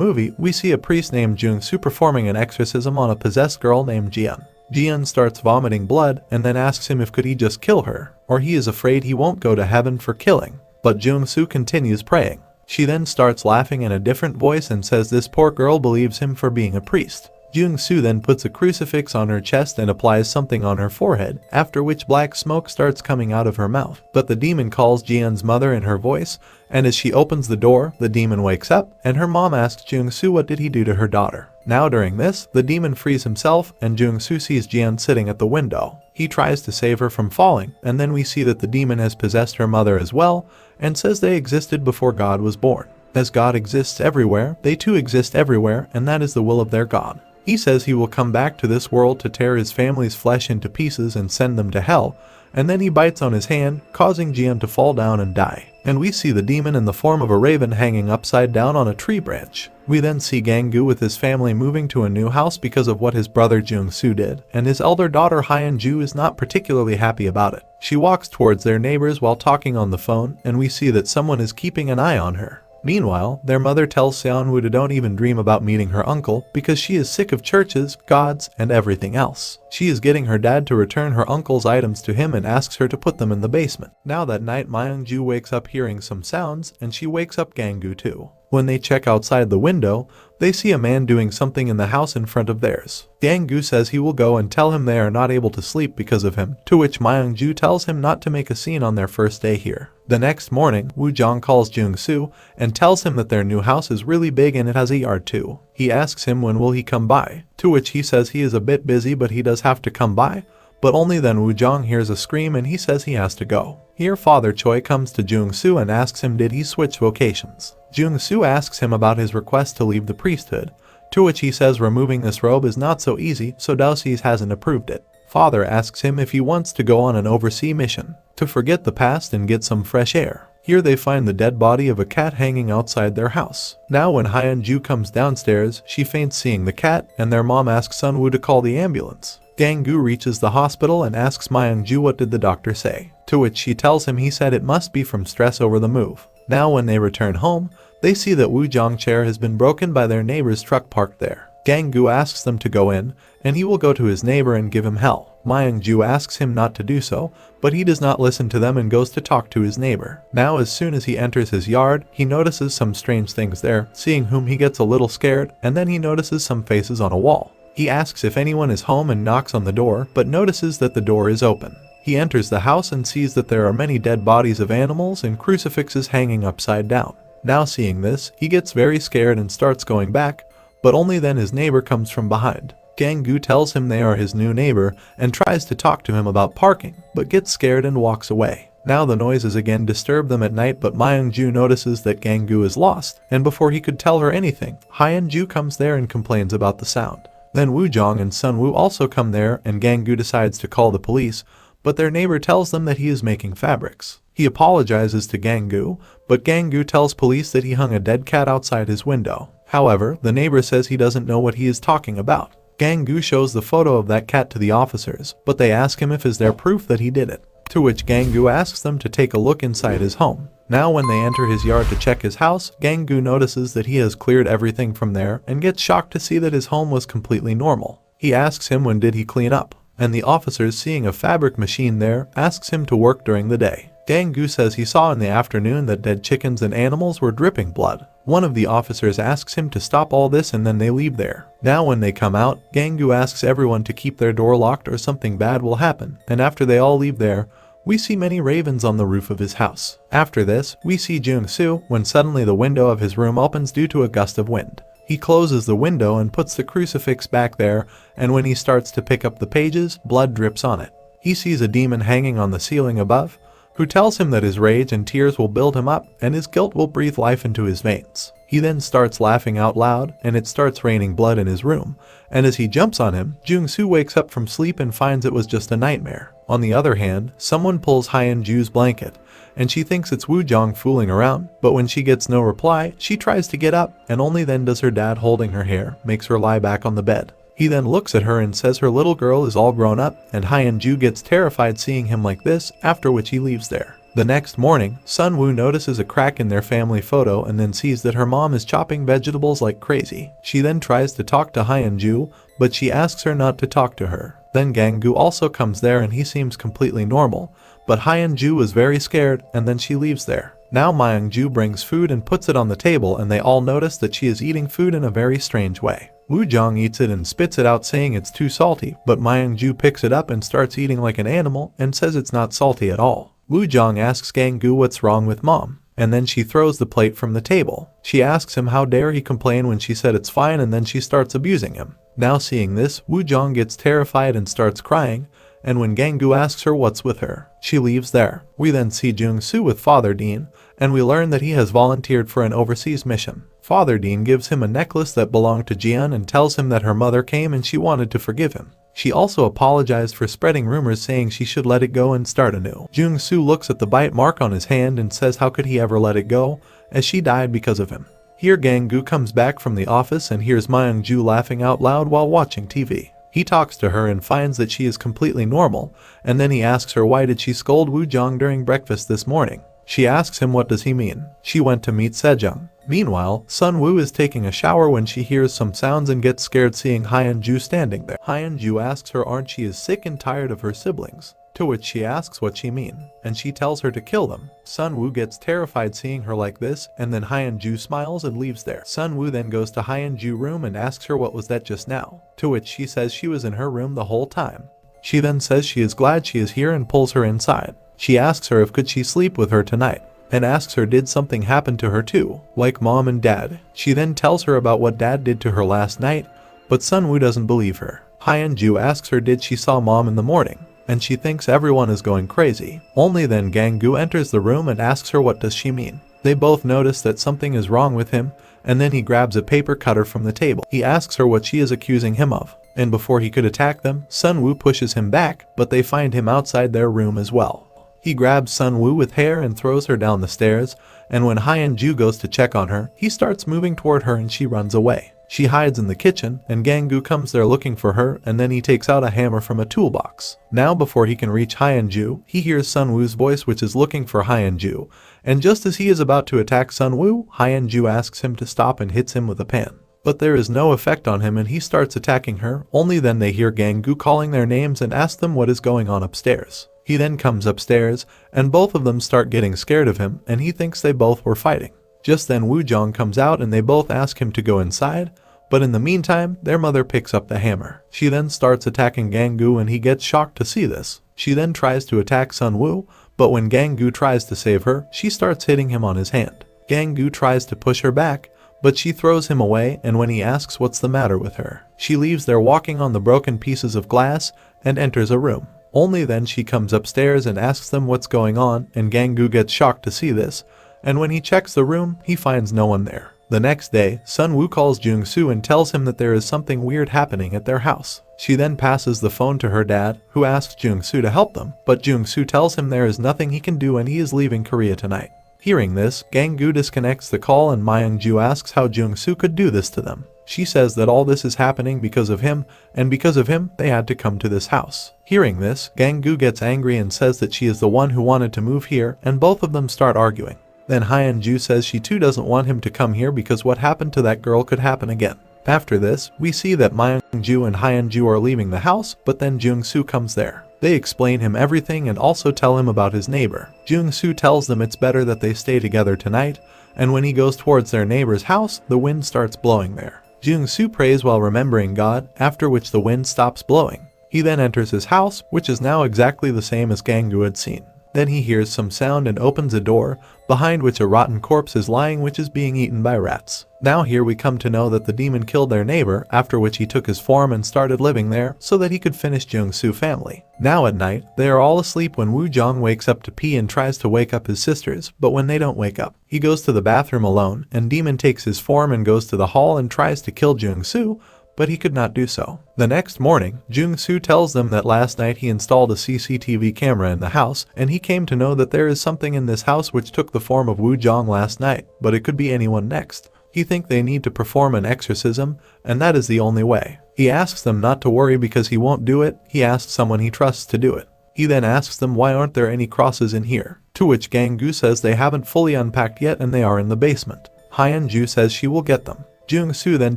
movie, we see a priest named Jung-soo performing an exorcism on a possessed girl named Jian. Jian starts vomiting blood and then asks him if could he just kill her, or he is afraid he won't go to heaven for killing. But Jung-soo continues praying. She then starts laughing in a different voice and says this poor girl believes him for being a priest. Jung-soo then puts a crucifix on her chest and applies something on her forehead, after which black smoke starts coming out of her mouth. But the demon calls Jian's mother in her voice, and as she opens the door, the demon wakes up, and her mom asks Jung-soo what did he do to her daughter. Now during this, the demon frees himself, and Jung-soo sees Jian sitting at the window. He tries to save her from falling, and then we see that the demon has possessed her mother as well, and says they existed before God was born. As God exists everywhere, they too exist everywhere, and that is the will of their God. He says he will come back to this world to tear his family's flesh into pieces and send them to hell, and then he bites on his hand, causing Jian to fall down and die. And we see the demon in the form of a raven hanging upside down on a tree branch. We then see Gang-gu with his family moving to a new house because of what his brother Jung-soo did, and his elder daughter Hyun-ju is not particularly happy about it. She walks towards their neighbors while talking on the phone, and we see that someone is keeping an eye on her. Meanwhile, their mother tells Seon-woo to don't even dream about meeting her uncle because she is sick of churches, gods, and everything else. She is getting her dad to return her uncle's items to him and asks her to put them in the basement. Now that night, Myung-ju wakes up hearing some sounds, and she wakes up Gang-gu too. When they check outside the window, they see a man doing something in the house in front of theirs. Gang-gu says he will go and tell him they are not able to sleep because of him, to which Myung-ju tells him not to make a scene on their first day here. The next morning, Woo-jong calls Jung-soo and tells him that their new house is really big and it has a yard too. He asks him when will he come by, to which he says he is a bit busy but he does have to come by. But only then Woo-jong hears a scream and he says he has to go. Here Father Choi comes to Jung-soo and asks him did he switch vocations. Jung-soo asks him about his request to leave the priesthood, to which he says removing this robe is not so easy, so Deuces hasn't approved it. Father asks him if he wants to go on an overseas mission, to forget the past and get some fresh air. Here they find the dead body of a cat hanging outside their house. Now when Hyun-ju comes downstairs, she faints seeing the cat, and their mom asks Sun-woo to call the ambulance. Gang-gu reaches the hospital and asks Myung-ju what did the doctor say, to which she tells him he said it must be from stress over the move. Now when they return home, they see that Woo-jong's chair has been broken by their neighbor's truck parked there. Gang-gu asks them to go in, and he will go to his neighbor and give him hell. Myung-ju asks him not to do so, but he does not listen to them and goes to talk to his neighbor. Now as soon as he enters his yard, he notices some strange things there, seeing whom he gets a little scared, and then he notices some faces on a wall. He asks if anyone is home and knocks on the door, but notices that the door is open. He enters the house and sees that there are many dead bodies of animals and crucifixes hanging upside down. Now seeing this, he gets very scared and starts going back, but only then his neighbor comes from behind. Gang-gu tells him they are his new neighbor and tries to talk to him about parking, but gets scared and walks away. Now the noises again disturb them at night, but Myung-ju notices that Gang-gu is lost, and before he could tell her anything, Hyun-ju comes there and complains about the sound. Then Woo-jong and Sun-woo also come there and Gang-gu decides to call the police, but their neighbor tells them that he is making fabrics. He apologizes to Gang-gu, but Gang-gu tells police that he hung a dead cat outside his window. However, the neighbor says he doesn't know what he is talking about. Gang-gu shows the photo of that cat to the officers, but they ask him if is there proof that he did it, to which Gang-gu asks them to take a look inside his home. Now when they enter his yard to check his house, Gang-gu notices that he has cleared everything from there and gets shocked to see that his home was completely normal. He asks him when did he clean up, and the officers seeing a fabric machine there asks him to work during the day. Gang-gu says he saw in the afternoon that dead chickens and animals were dripping blood. One of the officers asks him to stop all this and then they leave there. Now when they come out, Gang-gu asks everyone to keep their door locked or something bad will happen, and after they all leave there, we see many ravens on the roof of his house. After this, we see Jung-soo when suddenly the window of his room opens due to a gust of wind. He closes the window and puts the crucifix back there, and when he starts to pick up the pages, blood drips on it. He sees a demon hanging on the ceiling above, who tells him that his rage and tears will build him up and his guilt will breathe life into his veins. He then starts laughing out loud and it starts raining blood in his room, and as he jumps on him, Jung-soo wakes up from sleep and finds it was just a nightmare. On the other hand, someone pulls Hyun-ju's blanket, and she thinks it's Woo-jong fooling around, but when she gets no reply, she tries to get up, and only then does her dad holding her hair makes her lie back on the bed. He then looks at her and says her little girl is all grown up, and Hyun-ju gets terrified seeing him like this, after which he leaves there. The next morning, Sun Woo notices a crack in their family photo and then sees that her mom is chopping vegetables like crazy. She then tries to talk to Hyun-ju, but she asks her not to talk to her. Then Gang-gu also comes there and he seems completely normal, but Hyun-ju is very scared and then she leaves there. Now Myung-ju brings food and puts it on the table and they all notice that she is eating food in a very strange way. Woo-jong eats it and spits it out saying it's too salty, but Myung-ju picks it up and starts eating like an animal and says it's not salty at all. Woo-jong asks Gang-gu what's wrong with mom, and then she throws the plate from the table. She asks him how dare he complain when she said it's fine and then she starts abusing him. Now seeing this, Woo-jong gets terrified and starts crying, and when Gang-gu asks her what's with her, she leaves there. We then see Jung-soo with Father Dean, and we learn that he has volunteered for an overseas mission. Father Dean gives him a necklace that belonged to Jian and tells him that her mother came and she wanted to forgive him. She also apologized for spreading rumors saying she should let it go and start anew. Jung-soo looks at the bite mark on his hand and says how could he ever let it go, as she died because of him. Here Gang-gu comes back from the office and hears Myung-ju laughing out loud while watching TV. He talks to her and finds that she is completely normal, and then he asks her why did she scold Woo-jong during breakfast this morning. She asks him what does he mean. She went to meet Sejong. Meanwhile, Sun Woo is taking a shower when she hears some sounds and gets scared seeing Hyun-ju standing there. Hyun-ju asks her aren't she is sick and tired of her siblings, to which she asks what she mean, and she tells her to kill them. Sun Woo gets terrified seeing her like this, and then Hyun-ju smiles and leaves there. Sun Woo then goes to Hyun-ju's room and asks her what was that just now, to which she says she was in her room the whole time. She then says she is glad she is here and pulls her inside. She asks her if could she sleep with her tonight, and asks her did something happen to her too, like mom and dad. She then tells her about what dad did to her last night, but Sun Woo doesn't believe her. Hyun-ju asks her did she saw mom in the morning, and she thinks everyone is going crazy. Only then Gang-gu enters the room and asks her what does she mean. They both notice that something is wrong with him, and then he grabs a paper cutter from the table. He asks her what she is accusing him of, and before he could attack them, Sun Woo pushes him back, but they find him outside their room as well. He grabs Sun Woo with hair and throws her down the stairs, and when Hyun-ju goes to check on her, he starts moving toward her and she runs away. She hides in the kitchen, and Gang-gu comes there looking for her, and then he takes out a hammer from a toolbox. Now before he can reach Hyun-ju, he hears Sun Woo's voice which is looking for Hyun-ju, and just as he is about to attack Sun Woo, Hyun-ju asks him to stop and hits him with a pan. But there is no effect on him and he starts attacking her, only then they hear Gang-gu calling their names and ask them what is going on upstairs. He then comes upstairs, and both of them start getting scared of him, and he thinks they both were fighting. Just then Woo-jong comes out and they both ask him to go inside, but in the meantime, their mother picks up the hammer. She then starts attacking Gang-gu and he gets shocked to see this. She then tries to attack Sun Woo, but when Gang-gu tries to save her, she starts hitting him on his hand. Gang-gu tries to push her back, but she throws him away, and when he asks what's the matter with her, she leaves there walking on the broken pieces of glass and enters a room. Only then she comes upstairs and asks them what's going on, and Gang-gu gets shocked to see this, and when he checks the room, he finds no one there. The next day, Sun Woo calls Jung-soo and tells him that there is something weird happening at their house. She then passes the phone to her dad, who asks Jung-soo to help them, but Jung-soo tells him there is nothing he can do and he is leaving Korea tonight. Hearing this, Gang-gu disconnects the call and Myung-ju asks how Jung-soo could do this to them. She says that all this is happening because of him, and because of him, they had to come to this house. Hearing this, Gang-gu gets angry and says that she is the one who wanted to move here, and both of them start arguing. Then Hyun-ju says she too doesn't want him to come here because what happened to that girl could happen again. After this, we see that Myung-ju and Hyun-ju are leaving the house, but then Jung-soo comes there. They explain him everything and also tell him about his neighbor. Jung-soo tells them it's better that they stay together tonight, and when he goes towards their neighbor's house, the wind starts blowing there. Jung-soo prays while remembering God, after which the wind stops blowing. He then enters his house, which is now exactly the same as Gang-gu had seen. Then he hears some sound and opens a door, behind which a rotten corpse is lying which is being eaten by rats. Now here we come to know that the demon killed their neighbor, after which he took his form and started living there so that he could finish Jung-soo family. Now at night, they are all asleep when Woo-jong wakes up to pee and tries to wake up his sisters, but when they don't wake up, he goes to the bathroom alone, and demon takes his form and goes to the hall and tries to kill Jung-soo, but he could not do so. The next morning, Jung-soo tells them that last night he installed a CCTV camera in the house, and he came to know that there is something in this house which took the form of Woo-jong last night, but it could be anyone next. He thinks they need to perform an exorcism, and that is the only way. He asks them not to worry because he won't do it, he asks someone he trusts to do it. He then asks them why aren't there any crosses in here, To which Gang-gu says they haven't fully unpacked yet and they are in the basement. Hyun-ju says she will get them. Jung-soo then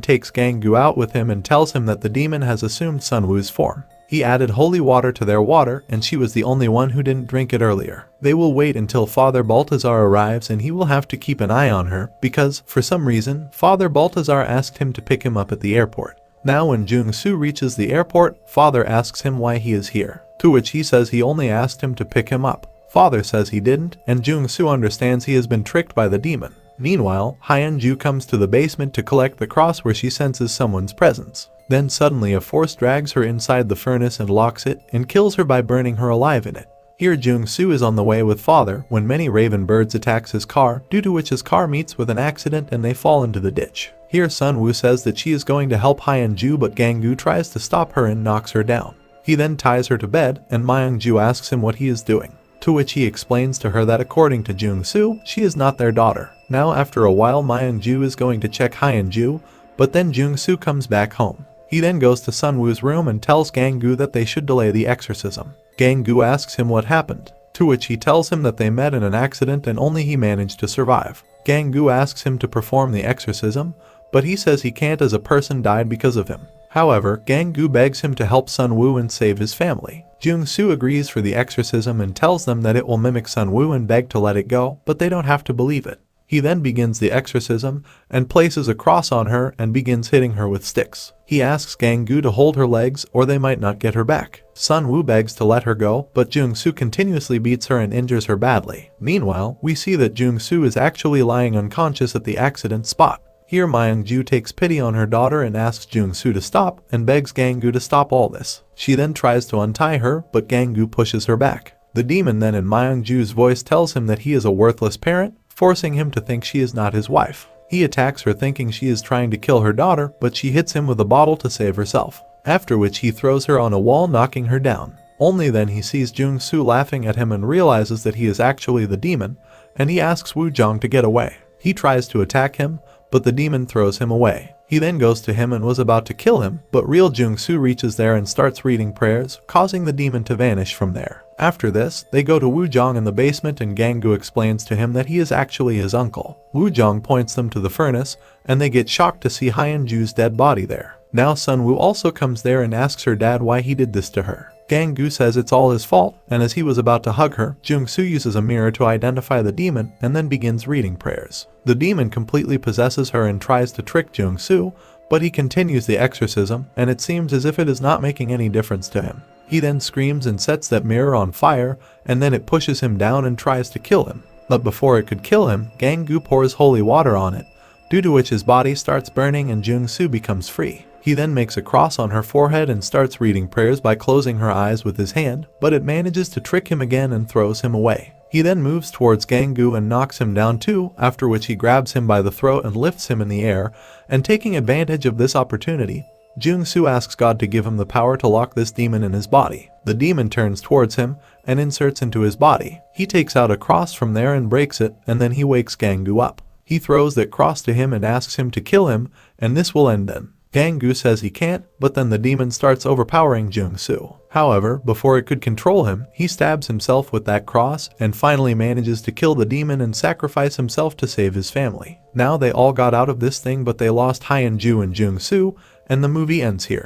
takes Gang-gu out with him and tells him that the demon has assumed Sunwoo's form. He added holy water to their water and she was the only one who didn't drink it earlier. They will wait until Father Baltazar arrives and he will have to keep an eye on her because, for some reason, Father Baltazar asked him to pick him up at the airport. Now when Jung-soo reaches the airport, Father asks him why he is here, to which he says he only asked him to pick him up. Father says he didn't, and Jung-soo understands he has been tricked by the demon. Meanwhile, Hyun-ju comes to the basement to collect the cross where she senses someone's presence. Then suddenly a force drags her inside the furnace and locks it, and kills her by burning her alive in it. Here Jung-soo is on the way with Father when many raven birds attacks his car, due to which his car meets with an accident and they fall into the ditch. Here Sunwoo says that she is going to help Hyun-ju, but Gang-gu tries to stop her and knocks her down. He then ties her to bed and Myung-ju asks him what he is doing. To which he explains to her that according to Jung-soo, she is not their daughter. Now after a while Myung-ju is going to check Hyun-ju, but then Jung-soo comes back home. He then goes to Sunwoo's room and tells Gang-gu that they should delay the exorcism. Gang-gu asks him what happened, to which he tells him that they met in an accident and only he managed to survive. Gang-gu asks him to perform the exorcism, but he says he can't as a person died because of him. However, Gang-gu begs him to help Sunwoo and save his family. Jung-soo agrees for the exorcism and tells them that it will mimic Sunwoo and beg to let it go, but they don't have to believe it. He then begins the exorcism and places a cross on her and begins hitting her with sticks. He asks Gang-gu to hold her legs or they might not get her back. Sunwoo begs to let her go, but Jung-soo continuously beats her and injures her badly. Meanwhile, we see that Jung-soo is actually lying unconscious at the accident spot. Here Myung-ju takes pity on her daughter and asks Jung-soo to stop and begs Gang-gu to stop all this. She then tries to untie her, but Gang-gu pushes her back. The demon then in Myung-ju's voice tells him that he is a worthless parent, forcing him to think she is not his wife. He attacks her thinking she is trying to kill her daughter, but she hits him with a bottle to save herself. After which he throws her on a wall, knocking her down. Only then he sees Jung-soo laughing at him and realizes that he is actually the demon, and he asks Woo-jong to get away. He tries to attack him, but the demon throws him away. He then goes to him and was about to kill him, but real Jung-soo reaches there and starts reading prayers, causing the demon to vanish from there. After this, they go to Woo-jong in the basement and Gang-gu explains to him that he is actually his uncle. Woo-jong points them to the furnace, and they get shocked to see Hyun-ju's dead body there. Now Sunwoo also comes there and asks her dad why he did this to her. Gang-gu says it's all his fault, and as he was about to hug her, Jung-soo uses a mirror to identify the demon and then begins reading prayers. The demon completely possesses her and tries to trick Jung-soo, but he continues the exorcism, and it seems as if it is not making any difference to him. He then screams and sets that mirror on fire, and then it pushes him down and tries to kill him. But before it could kill him, Gang-gu pours holy water on it, due to which his body starts burning and Jung-soo becomes free. He then makes a cross on her forehead and starts reading prayers by closing her eyes with his hand, but it manages to trick him again and throws him away. He then moves towards Gang-gu and knocks him down too, after which he grabs him by the throat and lifts him in the air, and taking advantage of this opportunity, Jung-soo asks God to give him the power to lock this demon in his body. The demon turns towards him and inserts into his body. He takes out a cross from there and breaks it, and then he wakes Gang-gu up. He throws that cross to him and asks him to kill him, and this will end then. Gang-gu says he can't, but then the demon starts overpowering Jung-soo. However, before it could control him, he stabs himself with that cross and finally manages to kill the demon and sacrifice himself to save his family. Now they all got out of this thing, but they lost Hyun-ju and Jung-soo, and the movie ends here.